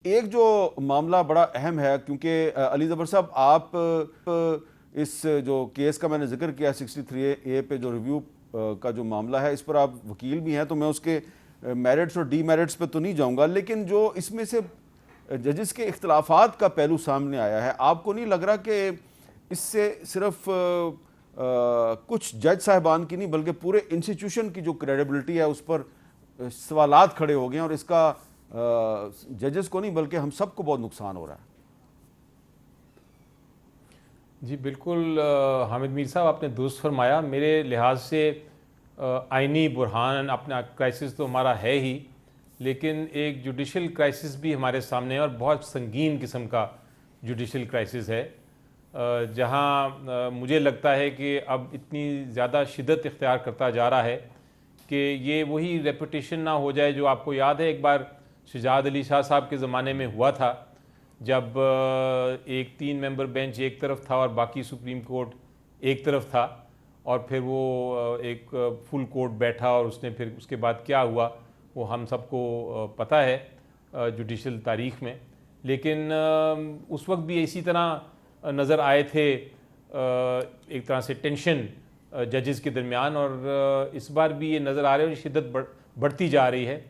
एक जो मामला बड़ा अहम है, क्योंकि अली ज़फ़र साहब, आप इस जो केस का मैंने जिक्र किया 63A पे जो रिव्यू का जो मामला है, इस पर आप वकील भी हैं, तो मैं उसके मेरिट्स और डीमेरिट्स पे तो नहीं जाऊंगा, लेकिन जो इसमें से जजेस के इख्तलाफात का पहलू सामने आया है, आपको नहीं लग रहा कि इससे सिर्फ कुछ जज साहिबान की नहीं बल्कि पूरे इंस्टीट्यूशन की जो क्रेडिबिलिटी है उस पर सवालात खड़े हो गए हैं, और इसका जजेस को नहीं बल्कि हम सबको बहुत नुकसान हो रहा है? जी बिल्कुल, हामिद मीर साहब आपने दुरुस्त फरमाया। मेरे लिहाज से आइनी बुरहान अपना क्राइसिस तो हमारा है ही, लेकिन एक जुडिशल क्राइसिस भी हमारे सामने है और बहुत संगीन किस्म का जुडिशल क्राइसिस है, जहां मुझे लगता है कि अब इतनी ज़्यादा शिद्दत इख्तियार करता जा रहा है कि ये वही रेपुटेशन ना हो जाए जो आपको याद है एक बार शहजाद अली शाह साहब के ज़माने में हुआ था, जब एक 3 मेंबर बेंच एक तरफ था और बाकी सुप्रीम कोर्ट एक तरफ था, और फिर वो एक फुल कोर्ट बैठा और उसने फिर उसके बाद क्या हुआ वो हम सबको पता है जुडिशल तारीख़ में। लेकिन उस वक्त भी इसी तरह नज़र आए थे एक तरह से टेंशन जजेस के दरमियान, और इस बार भी ये नज़र आ रहे हैं शिद्दत बढ़ती जा रही है।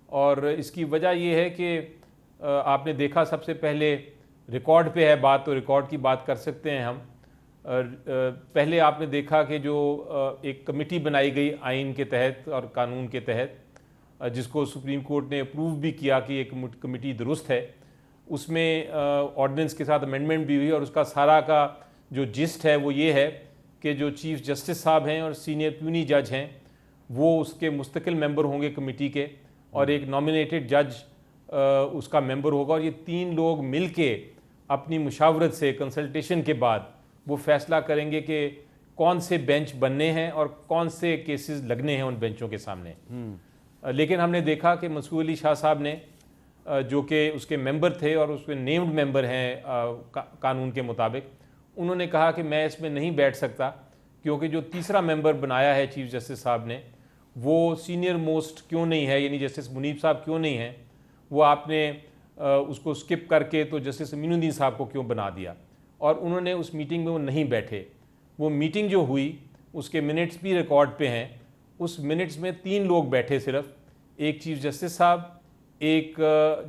और इसकी वजह ये है कि आपने देखा, सबसे पहले रिकॉर्ड पे है बात, तो रिकॉर्ड की बात कर सकते हैं हम। पहले आपने देखा कि जो एक कमेटी बनाई गई आइन के तहत और कानून के तहत, जिसको सुप्रीम कोर्ट ने अप्रूव भी किया कि एक कमेटी दुरुस्त है, उसमें ऑर्डिनेंस के साथ अमेंडमेंट भी हुई, और उसका सारा का जो जिस्ट है वो ये है कि जो चीफ जस्टिस साहब हैं और सीनियर प्यूनी जज हैं वो उसके मुस्तकिल मेंबर होंगे कमेटी के, और एक नॉमिनेटेड जज उसका मेंबर होगा, और ये 3 लोग मिल के अपनी मुशावरत से कंसल्टेशन के बाद वो फैसला करेंगे कि कौन से बेंच बनने हैं और कौन से केसेस लगने हैं उन बेंचों के सामने। लेकिन हमने देखा कि मंसूर अली शाह साहब ने, जो कि उसके मेंबर थे और उसके नेम्ड मेंबर हैं कानून के मुताबिक, उन्होंने कहा कि मैं इसमें नहीं बैठ सकता, क्योंकि जो तीसरा मेंबर बनाया है चीफ जस्टिस साहब ने वो सीनियर मोस्ट क्यों नहीं है, यानी जस्टिस मुनीब साहब क्यों नहीं हैं, वो आपने उसको स्किप करके तो जस्टिस अमीनुद्दीन साहब को क्यों बना दिया। और उन्होंने उस मीटिंग में वो नहीं बैठे। वो मीटिंग जो हुई उसके मिनट्स भी रिकॉर्ड पे हैं। उस मिनट्स में 3 लोग बैठे सिर्फ, एक चीफ जस्टिस साहब, एक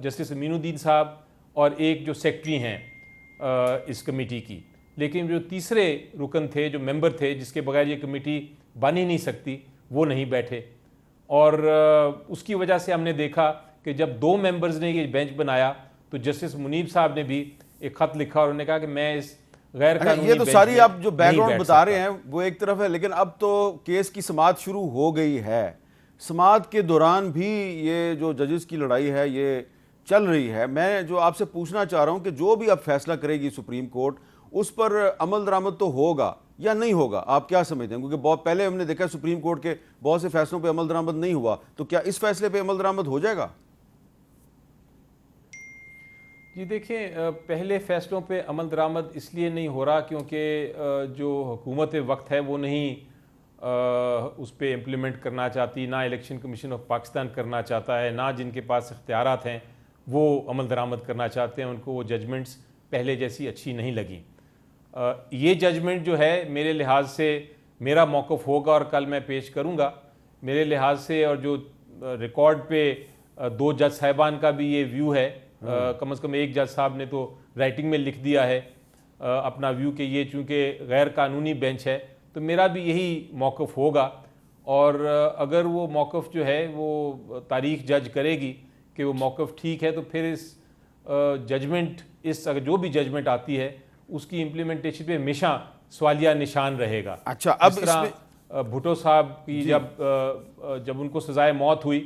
जस्टिस अमीनुद्दीन साहब, और एक जो सेक्रेटरी हैं इस कमेटी की। लेकिन जो तीसरे रुकन थे, जो मेंबर थे, जिसके बगैर ये कमेटी बन ही नहीं सकती, वो नहीं बैठे। और उसकी वजह से हमने देखा कि जब 2 मेंबर्स ने ये बेंच बनाया तो जस्टिस मुनीब साहब ने भी एक ख़त लिखा और उन्होंने कहा कि मैं इस गैर कानूनी ये तो सारी आप जो बैकग्राउंड बता रहे हैं वो एक तरफ है, लेकिन अब तो केस की समाअत शुरू हो गई है। समाअत के दौरान भी ये जो जजेस की लड़ाई है ये चल रही है। मैं जो आपसे पूछना चाह रहा हूं कि जो भी अब फैसला करेगी सुप्रीम कोर्ट, उस पर अमल दरामद तो होगा या नहीं होगा? आप क्या समझते हैं? क्योंकि बहुत पहले हमने देखा सुप्रीम कोर्ट के बहुत से फैसलों पे अमल दरामद नहीं हुआ, तो क्या इस फैसले पे अमल दरामद हो जाएगा? जी देखिए, पहले फ़ैसलों पे अमल दरामद इसलिए नहीं हो रहा क्योंकि जो हुकूमत वक्त है वो नहीं उस पर इम्प्लीमेंट करना चाहती, ना इलेक्शन कमीशन ऑफ पाकिस्तान करना चाहता है, ना जिनके पास इख्तियारात हैं वो अमल दरामद करना चाहते हैं। उनको वो जजमेंट्स पहले जैसी अच्छी नहीं लगी। ये जजमेंट जो है मेरे लिहाज से, मेरा मौक़िफ़ होगा और कल मैं पेश करूँगा, मेरे लिहाज से, और जो रिकॉर्ड पे 2 जज साहिबान का भी ये व्यू है, कम से कम एक जज साहब ने तो राइटिंग में लिख दिया है अपना व्यू कि ये चूँकि गैर कानूनी बेंच है, तो मेरा भी यही मौक़िफ़ होगा। और अगर वो मौक़िफ़ जो है वो तारीख़ जज करेगी कि वो मौक़िफ़ ठीक है, तो फिर इस जजमेंट, इस अगर जो भी जजमेंट आती है उसकी इम्प्लीमेंटेशन पे हमेशा सवालिया निशान रहेगा। अच्छा, अब इस तरह भुट्टो साहब की जब उनको सजाए मौत हुई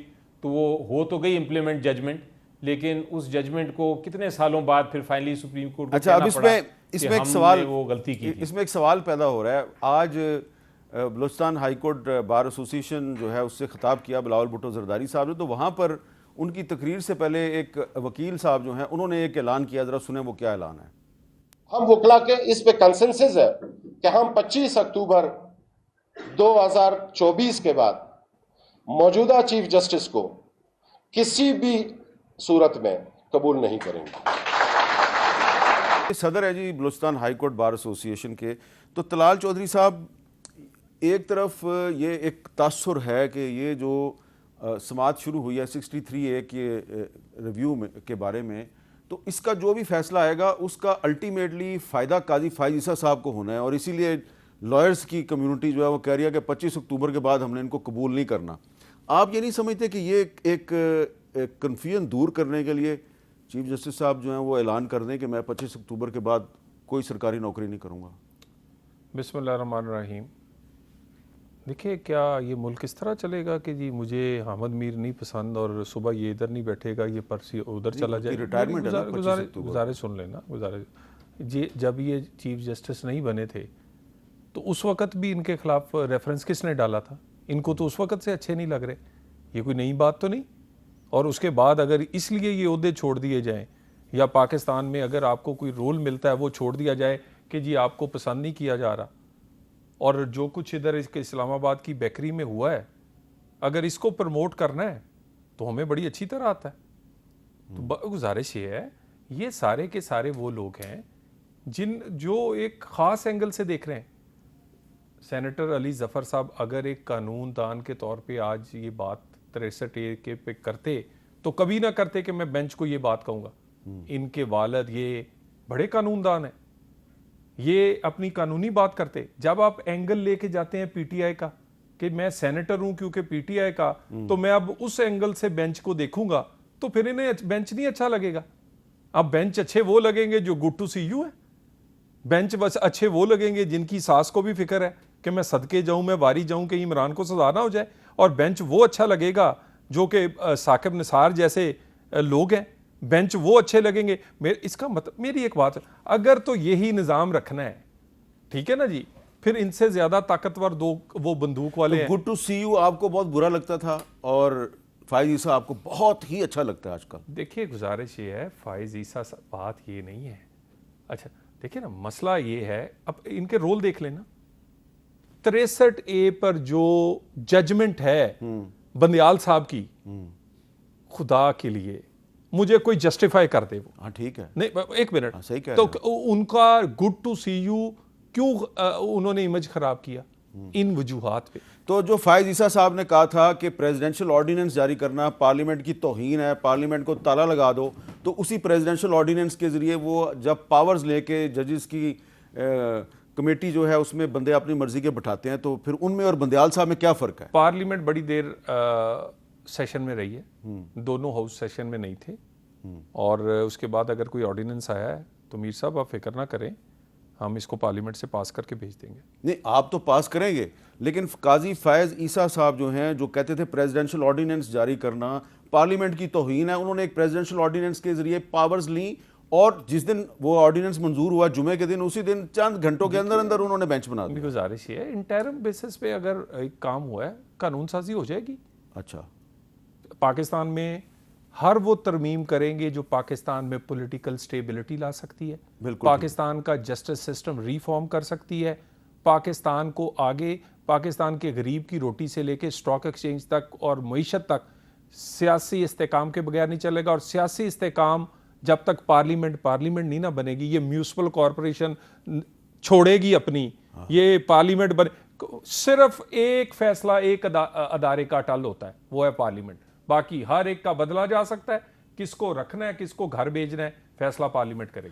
तो वो हो तो गई इम्प्लीमेंट जजमेंट, लेकिन उस जजमेंट को कितने सालों बाद फिर फाइनली सुप्रीम कोर्ट को अच्छा, अब इसमें एक सवाल, वो गलती की थी। इसमें एक सवाल पैदा हो रहा है। आज Balochistan high court bar association जो है उससे खिताब किया बिलावल भुट्टो जरदारी साहब ने, तो वहाँ पर उनकी तकरीर से पहले एक वकील साहब जो हैं उन्होंने एक ऐलान किया, जरा सुने वो क्या ऐलान है। हम वकला के इस पे कंसेंसस है कि हम 25 अक्टूबर 2024 के बाद मौजूदा चीफ जस्टिस को किसी भी सूरत में कबूल नहीं करेंगे। सदर है जी Balochistan high court bar association के। तो तलाल चौधरी साहब, एक तरफ ये एक तासुर है कि ये जो समाअत शुरू हुई है 63A के रिव्यू में के बारे में, तो इसका जो भी फैसला आएगा उसका अल्टीमेटली फ़ायदा काजी फायज ईसा साहब को होना है, और इसीलिए लॉयर्स की कम्युनिटी जो है वो कह रही है कि 25 अक्टूबर के बाद हमने इनको कबूल नहीं करना। आप ये नहीं समझते कि ये एक कन्फ्यूजन दूर करने के लिए चीफ जस्टिस साहब जो हैं वो ऐलान कर दें कि मैं 25 अक्टूबर के बाद कोई सरकारी नौकरी नहीं करूँगा? बिस्मिल्लाहिर्रहमानिर्रहीम। देखिए, क्या ये मुल्क इस तरह चलेगा कि जी मुझे अहमद मीर नहीं पसंद और सुबह ये इधर नहीं बैठेगा, ये परसी उधर चला जाए? रिटायरमेंट है, गुजारिश सुन लेना, गुजारिश। ये जब ये चीफ जस्टिस नहीं बने थे तो उस वक़्त भी इनके खिलाफ रेफरेंस किसने डाला था? इनको तो उस वक़्त से अच्छे नहीं लग रहे, ये कोई नई बात तो नहीं। और उसके बाद अगर इसलिए ये ओहदे छोड़ दिए जाएँ, या पाकिस्तान में अगर आपको कोई रोल मिलता है वो छोड़ दिया जाए कि जी आपको पसंद नहीं किया जा रहा, और जो कुछ इधर इसके इस्लामाबाद की बेकरी में हुआ है, अगर इसको प्रमोट करना है तो हमें बड़ी अच्छी तरह आता है। तो गुजारिश ये है, ये सारे के सारे वो लोग हैं जो एक ख़ास एंगल से देख रहे हैं। सेनेटर अली ज़फ़र साहब अगर एक कानून दान के तौर पे आज ये बात 63A के पे करते तो कभी ना करते कि मैं बेंच को ये बात कहूँगा। इनके वालिद ये बड़े कानूनदान हैं, ये अपनी कानूनी बात करते। जब आप एंगल लेके जाते हैं पीटीआई का कि मैं सेनेटर हूं क्योंकि पीटीआई का, तो मैं अब उस एंगल से बेंच को देखूंगा, तो फिर इन्हें बेंच नहीं अच्छा लगेगा। अब बेंच अच्छे वो लगेंगे जो गुड टू सी यू है। बेंच बस अच्छे वो लगेंगे जिनकी सास को भी फिक्र है कि मैं सदके जाऊं, मैं वारी जाऊं कि इमरान को सजा ना हो जाए। और बेंच वो अच्छा लगेगा जो कि साकिब निसार जैसे लोग हैं, बेंच वो अच्छे लगेंगे। इसका मतलब मेरी एक बात है, अगर तो यही निज़ाम रखना है, ठीक है ना जी, फिर इनसे ज्यादा ताकतवर दो वो बंदूक वाले हैं। गुड टू सी यू आपको बहुत बुरा लगता था और फायज ईसा आपको बहुत ही अच्छा लगता है आजकल। देखिए, गुजारिश ये है, फायज ईसा बात ये नहीं है। अच्छा देखिए ना, मसला ये है, अब इनके रोल देख लेना। 63A पर जो जजमेंट है बंदियाल साहब की, खुदा के लिए मुझे कोई जस्टिफाई कर दे वो। हाँ ठीक है, नहीं एक मिनट, सही कह तो रहे हैं। उनका गुड टू सी यू क्यों उन्होंने इमेज खराब किया इन वजूहात पे? तो जो फायज ईसा साहब ने कहा था कि प्रेसिडेंशियल ऑर्डिनेंस जारी करना पार्लियामेंट की तौहीन है, पार्लियामेंट को ताला लगा दो, तो उसी प्रेसिडेंशियल ऑर्डिनेंस के जरिए वो जब पावर्स लेके जजेस की कमेटी जो है उसमें बंदे अपनी मर्जी के बिठाते हैं, तो फिर उनमें और बंदयाल साहब में क्या फ़र्क है? पार्लियामेंट बड़ी देर सेशन में रही है, दोनों हाउस सेशन में नहीं थे, और उसके बाद अगर कोई ऑर्डिनेंस आया है तो मीर साहब आप फिक्र ना करें, हम इसको पार्लियामेंट से पास करके भेज देंगे। नहीं, आप तो पास करेंगे, लेकिन काजी फायज ईसा साहब जो हैं, जो कहते थे प्रेसिडेंशियल ऑर्डिनेंस जारी करना पार्लियामेंट की तौहीन है, उन्होंने एक प्रेसिडेंशियल ऑर्डिनेंस के जरिए पावर्स ली, और जिस दिन वो ऑर्डिनेंस मंजूर हुआ जुमे के दिन, उसी दिन चंद घंटों के अंदर अंदर उन्होंने बेंच बना दिया। गुजारिश ये है, इंटरम बेसिस पे अगर एक काम हुआ है कानून साजी हो जाएगी। अच्छा, पाकिस्तान में हर वो तरमीम करेंगे जो पाकिस्तान में पॉलिटिकल स्टेबिलिटी ला सकती है, पाकिस्तान का जस्टिस सिस्टम रिफॉर्म कर सकती है, पाकिस्तान को आगे, पाकिस्तान के गरीब की रोटी से लेके स्टॉक एक्सचेंज तक और मईशत तक सियासी इस्तेकाम के बगैर नहीं चलेगा। और सियासी इस्तेकाम जब तक पार्लियामेंट नहीं ना बनेगी, ये म्यूनिसिपल कॉरपोरेशन छोड़ेगी अपनी, ये पार्लियामेंट बने, सिर्फ एक फैसला एक अदारे का अटल होता है, वो है पार्लियामेंट। बाकी हर एक का बदला जा सकता है, किसको रखना है किसको घर भेजना है, फैसला पार्लियामेंट करेगी।